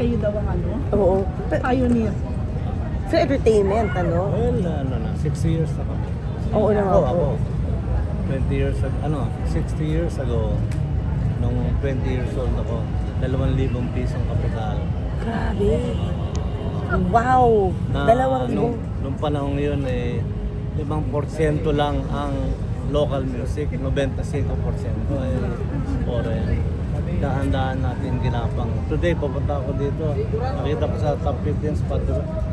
kayo daw ang ano, Oo. pioneer. Sa entertainment, ano? Well, 6 years na kami. Oo naman po. Ako. 20 years ago, 60 years ago, nung 20 years old ako, 2,000 pisong kapital. Grabe. Wow! Na, 2,000. nung panahon yun, 5% lang ang local music, 95% ay foreign. Dahan-dahan natin ginapang. Today, papunta ako dito, nakita ko sa top 15 spot,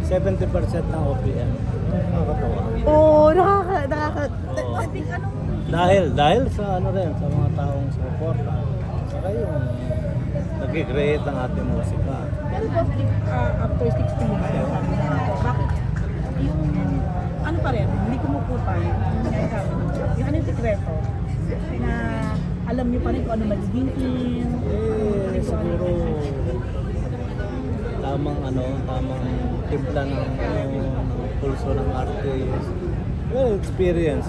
70% ng OPM. Nakakatawa. Oo, Dahil sa rin, sa mga taong suporta. Saka yung nag-create ang ating musika. Pero boss, after 60 years, bakit yung ano pa rin, hindi kumukutay, yung ano yung sikreto, na alam niyo pa rin kung ano magiging in, Siguro tamang timpla ng pulso ng artist. Well, experience.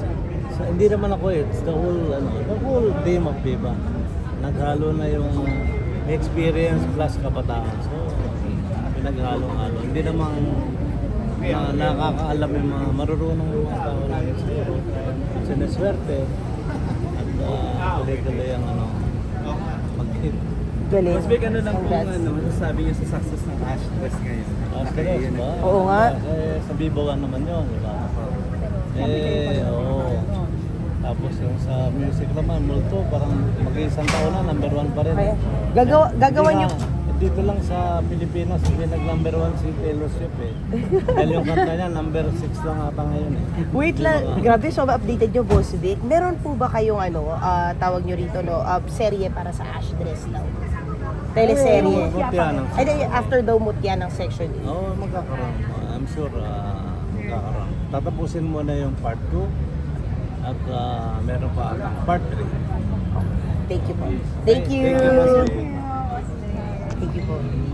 So, hindi naman ako it's the whole team of Viva. Naghalo na yung experience plus kabataan. So, pinaghalo-halo. Hindi naman nakakaalam yung mga marurunong mga tao lang siguro. Sineswerte at tuloy-tuloy ang mag-hit. Galing. Mas big lang kung Congrats. masasabi niyo sa success ng Ashless ngayon. Astres ba? Oo nga. Sa Bibogan naman yun, di ba? Oo. Tapos yung sa music naman, multo, parang mag-iisang taon na, number 1 pa rin. Kaya, gagawa Hindi niyo. na. Dito lang sa Pilipinas, hindi nag-number 1 si Taylor Swift eh. Dahil yung kanta niya, number 6 lang ata ngayon eh. Wait lang, grabe, so updated nyo, Boss Vic. Meron po ba kayong tawag nyo rito, serye para sa Ash Dress daw? Teleserye. Mutya ng Ay, di, after daw mutya ng section A. Oo, magkakaroon. I'm sure magkakaroon. Tatapusin mo na yung part 2 at meron pa part 3. Thank you po. Thank you. Thank you, Boss Vic. Thank you po.